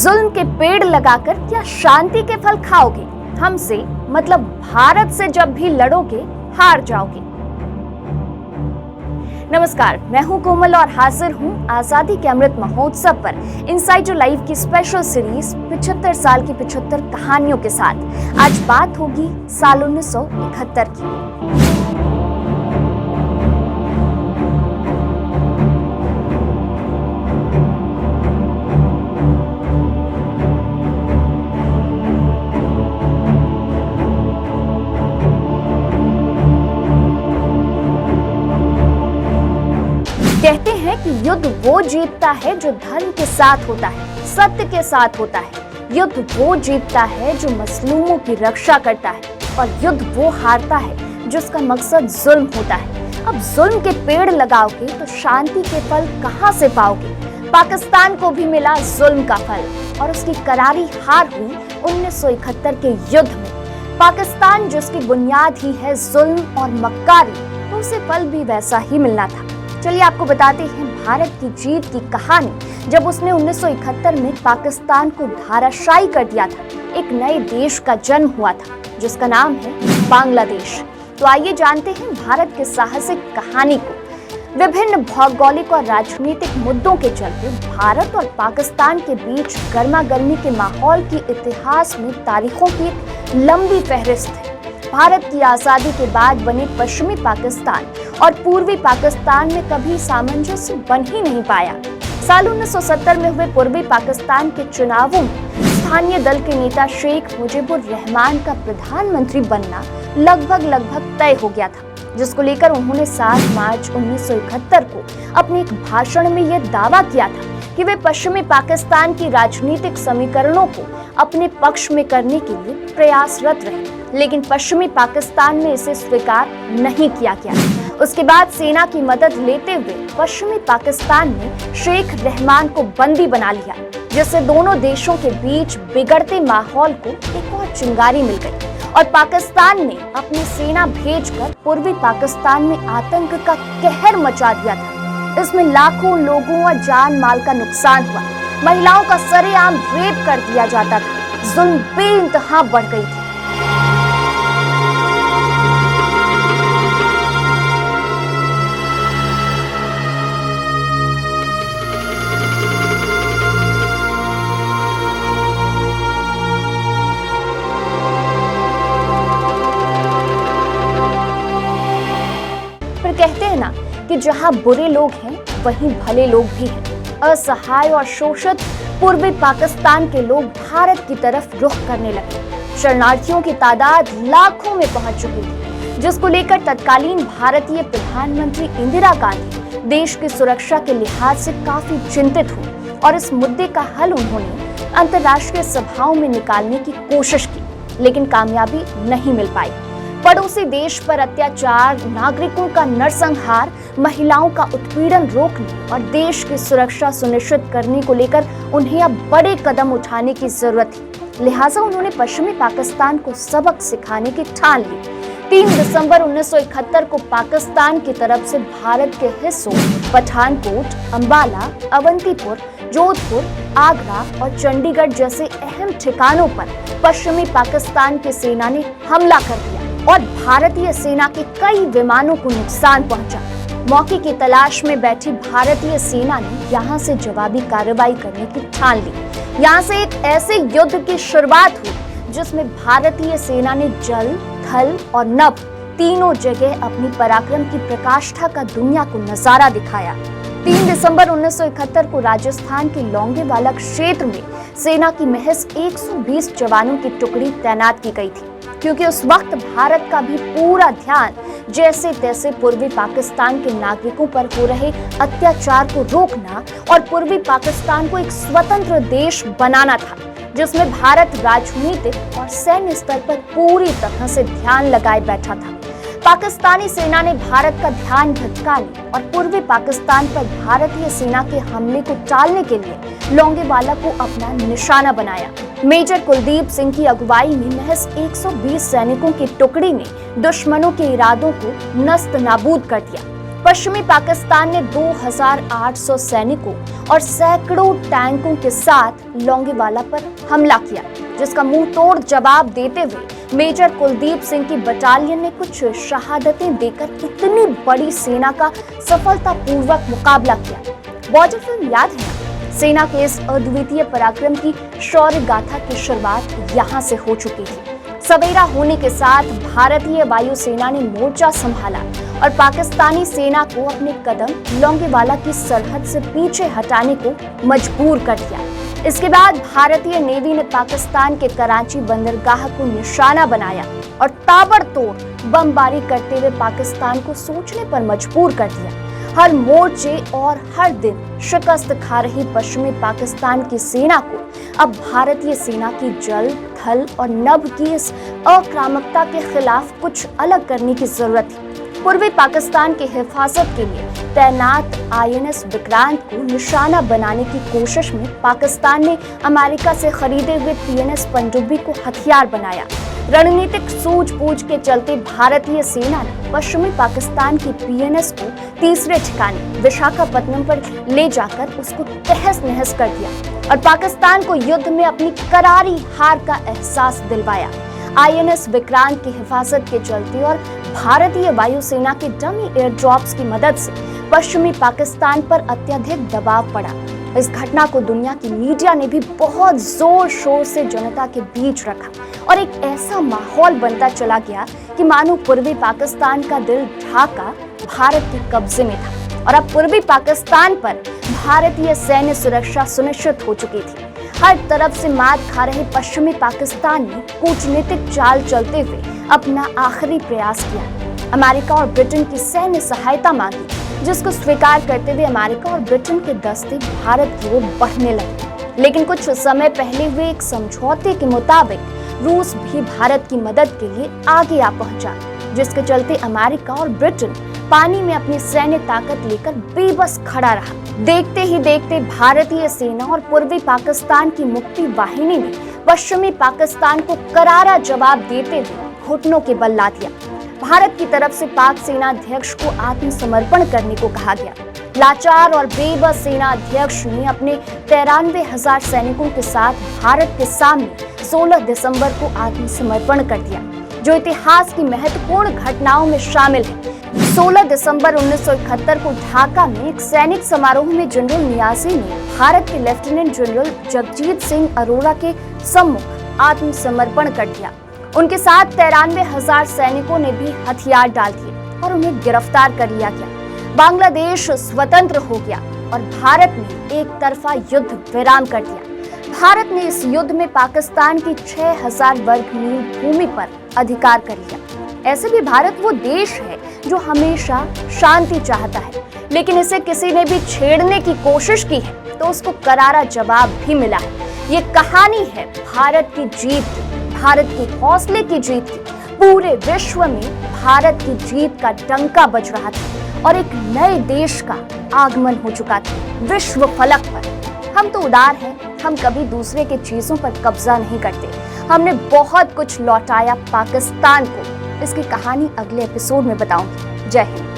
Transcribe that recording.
जुल्म के पेड़ लगाकर क्या शांति के फल खाओगे? हमसे मतलब भारत से जब भी लड़ोगे हार जाओगे। नमस्कार, मैं हूं कोमल और हाजिर हूं आजादी के अमृत महोत्सव पर इनसाइड योर लाइफ की स्पेशल सीरीज 75 साल की 75 कहानियों के साथ। आज बात होगी साल 1971 की। कहते हैं कि युद्ध वो जीतता है जो धर्म के साथ होता है, सत्य के साथ होता है। युद्ध वो जीतता है जो मजलूमों की रक्षा करता है, और युद्ध वो हारता है जिसका मकसद जुल्म होता है। अब जुल्म के पेड़ लगाओगे तो शांति के फल कहां से पाओगे? पाकिस्तान को भी मिला जुल्म का फल और उसकी करारी हार हुई 1971 के युद्ध में। पाकिस्तान जिसकी बुनियाद ही है जुल्म और मक्कारी, तो उसे फल भी वैसा ही मिलना था। चलिए आपको बताते हैं भारत की जीत की कहानी, जब उसने 1971 में पाकिस्तान को धराशायी कर दिया था। एक नए देश का जन्म हुआ था जिसका नाम है बांग्लादेश। तो आइए जानते हैं भारत के साहसिक कहानी को। विभिन्न भौगोलिक और राजनीतिक मुद्दों के चलते भारत और पाकिस्तान के बीच गर्मा गर्मी के माहौल की इतिहास में तारीखों की एक लंबी फहरिस्त है। भारत की आजादी के बाद बने पश्चिमी पाकिस्तान और पूर्वी पाकिस्तान में कभी सामंजस्य बन ही नहीं पाया। साल 1970 में हुए पूर्वी पाकिस्तान के चुनावों में स्थानीय दल के नेता शेख मुजीबुर रहमान का प्रधानमंत्री बनना लगभग तय हो गया था, जिसको लेकर उन्होंने 7 मार्च 1971 को अपने एक भाषण में यह दावा किया था कि वे पश्चिमी पाकिस्तान की राजनीतिक समीकरणों को अपने पक्ष में करने के लिए प्रयासरत रहे, लेकिन पश्चिमी पाकिस्तान में इसे स्वीकार नहीं किया गया। उसके बाद सेना की मदद लेते हुए पश्चिमी पाकिस्तान ने शेख रहमान को बंदी बना लिया, जिससे दोनों देशों के बीच बिगड़ते माहौल को एक और चिंगारी मिल गई और पाकिस्तान ने अपनी सेना भेजकर पूर्वी पाकिस्तान में आतंक का कहर मचा दिया था। इसमें लाखों लोगों और जान माल का नुकसान हुआ। महिलाओं का सरेआम रेप कर दिया जाता था। जुल्म बेइंतहा बढ़ गई थी। फिर कहते हैं ना कि जहां बुरे लोग हैं वहीं भले लोग भी हैं। असहाय और शोषित पूर्वी पाकिस्तान के लोग भारत की तरफ रुख करने लगे। शरणार्थियों की तादाद लाखों में पहुंच चुकी थी, जिसको लेकर तत्कालीन भारतीय प्रधानमंत्री इंदिरा गांधी देश की सुरक्षा के लिहाज से काफी चिंतित हुई और इस मुद्दे का हल उन्होंने अंतर्राष्ट्रीय सभाओं में निकालने की कोशिश की, लेकिन कामयाबी नहीं मिल पाई। पड़ोसी देश पर अत्याचार, नागरिकों का नरसंहार, महिलाओं का उत्पीड़न रोकने और देश की सुरक्षा सुनिश्चित करने को लेकर उन्हें अब बड़े कदम उठाने की जरूरत थी। लिहाजा उन्होंने पश्चिमी पाकिस्तान को सबक सिखाने की ठान ली। 3 दिसंबर 1971 को पाकिस्तान की तरफ से भारत के हिस्सों पठानकोट, अंबाला, अवंतीपुर, जोधपुर, आगरा और चंडीगढ़ जैसे अहम ठिकानों पर पश्चिमी पाकिस्तान की सेना ने हमला कर दिया और भारतीय सेना के कई विमानों को नुकसान पहुंचा। मौके की तलाश में बैठी भारतीय सेना ने यहां से जवाबी कार्रवाई करने की ठान ली। यहां से एक ऐसे युद्ध की शुरुआत हुई जिसमें भारतीय सेना ने जल, थल और नभ तीनों जगह अपनी पराक्रम की प्रकाष्ठा का दुनिया को नजारा दिखाया। 3 दिसंबर 1971 को राजस्थान के लोंगेवाला क्षेत्र में सेना की महज 120 जवानों की टुकड़ी तैनात की गई थी, क्योंकि उस वक्त भारत का भी पूरा ध्यान जैसे तैसे पूर्वी पाकिस्तान के नागरिकों पर हो रहे अत्याचार को रोकना और पूर्वी पाकिस्तान को एक स्वतंत्र देश बनाना था, जिसमें भारत राजनीतिक और सैन्य स्तर पर पूरी तरह से ध्यान लगाए बैठा था। पाकिस्तानी सेना ने भारत का ध्यान भटकाने और पूर्वी पाकिस्तान पर भारतीय सेना के हमले को टालने के लिए लोंगेवाला को अपना निशाना बनाया। मेजर कुलदीप सिंह की अगुवाई में महज 120 सैनिकों की टुकड़ी ने दुश्मनों के इरादों को नस्त नाबूद कर दिया। पश्चिमी पाकिस्तान ने 2800 सैनिकों और सैकड़ों टैंकों के साथ लोंगेवाला पर हमला किया, जिसका मुंह तोड़ जवाब देते हुए मेजर कुलदीप सिंह की बटालियन ने कुछ शहादतें देकर इतनी बड़ी सेना का सफलतापूर्वक मुकाबला किया। बॉर्डर फिल्म याद है ना? सेना के इस अद्वितीय पराक्रम की शौर्य गाथा की शुरुआत यहाँ से हो चुकी थी। सवेरा होने के साथ भारतीय वायुसेना ने मोर्चा संभाला और पाकिस्तानी सेना को अपने कदम लोंगेवाला की सरहद से पीछे हटाने को मजबूर कर दिया। इसके बाद भारतीय नेवी ने पाकिस्तान के कराची बंदरगाह को निशाना बनाया और ताबड़तोड़ बमबारी करते हुए पाकिस्तान को सोचने पर मजबूर कर दिया। हर मोर्चे और हर दिन शिकस्त खा रही पश्चिमी पाकिस्तान की सेना को अब भारतीय सेना की जल, थल और नभ की इस आक्रामकता के खिलाफ कुछ अलग करने की जरूरत थी। पूर्वी पाकिस्तान की हिफाजत के लिए तैनात INS विक्रांत को निशाना बनाने की कोशिश में पाकिस्तान ने अमेरिका से खरीदे हुए PNS पनडुब्बी को हथियार बनाया। रणनीतिक सूझबूझ के चलते भारतीय सेना ने पश्चिमी पाकिस्तान की PNS को तीसरे ठिकाने विशाखापत्तनम पर ले जाकर उसको तहस नहस कर दिया और पाकिस्तान को युद्ध में अपनी करारी हार का एहसास दिलवाया। INS विक्रांत की हिफाजत के चलते और भारतीय वायुसेना के डमी एयर ड्रॉप्स की मदद से पश्चिमी पाकिस्तान पर अत्यधिक दबाव पड़ा। इस घटना को दुनिया की मीडिया ने भी बहुत जोर शोर से जनता के बीच रखा और एक ऐसा माहौल बनता चला गया कि मानो पूर्वी पाकिस्तान का दिल ढाका भारत के कब्जे में था और अब पूर्वी पाकिस्तान पर भारतीय सैन्य सुरक्षा सुनिश्चित हो चुकी थी। हर तरफ से मात खा रहे पश्चिमी पाकिस्तान ने कूटनीतिक चाल चलते हुए अपना आखिरी प्रयास किया। अमेरिका और ब्रिटेन की सैन्य सहायता मांगी, जिसको स्वीकार करते हुए अमेरिका और ब्रिटेन के दस्ते भारत की ओर बढ़ने लगे। लेकिन कुछ समय पहले हुए एक समझौते के मुताबिक रूस भी भारत की मदद के लिए आगे आ पहुंचा, जिसके चलते अमेरिका और ब्रिटेन पानी में अपनी सैन्य ताकत लेकर बेबस खड़ा रहा। देखते ही देखते भारतीय सेना और पूर्वी पाकिस्तान की मुक्ति वाहिनी ने पश्चिमी पाकिस्तान को करारा जवाब देते हुए घुटनों के बल ला दिया। भारत की तरफ से पाक सेना अध्यक्ष को आत्मसमर्पण करने को कहा गया। लाचार और बेबस सेना अध्यक्ष ने अपने 93,000 सैनिकों के साथ भारत के सामने 16 दिसंबर को आत्मसमर्पण कर दिया, जो इतिहास की महत्वपूर्ण घटनाओं में शामिल है। 16 दिसंबर 1971 को ढाका में एक सैनिक समारोह में जनरल नियाजी ने भारत के लेफ्टिनेंट जनरल जगजीत सिंह अरोड़ा के सम्मुख आत्मसमर्पण कर दिया। उनके साथ 93,000 सैनिकों ने भी हथियार डाल दिए और उन्हें गिरफ्तार कर लिया गया। बांग्लादेश स्वतंत्र हो गया और भारत ने एक तरफा युद्ध विराम कर दिया। भारत ने इस युद्ध में पाकिस्तान की 6,000 वर्ग मील भूमि पर अधिकार कर लिया। ऐसे भी भारत वो देश है जो हमेशा शांति चाहता है, लेकिन इसे किसी ने भी छेड़ने की कोशिश की है तो उसको करारा जवाब भी मिला है। ये कहानी है भारत की जीत की, भारत के हौसले की जीत की। पूरे विश्व में भारत की जीत का डंका बज रहा था और एक नए देश का आगमन हो चुका था विश्व फलक पर। हम तो उदार हैं, हम कभी दूसरे के चीजों पर कब्जा नहीं करते। हमने बहुत कुछ लौटाया पाकिस्तान को। इसकी कहानी अगले एपिसोड में बताऊंगी। जय हिंद।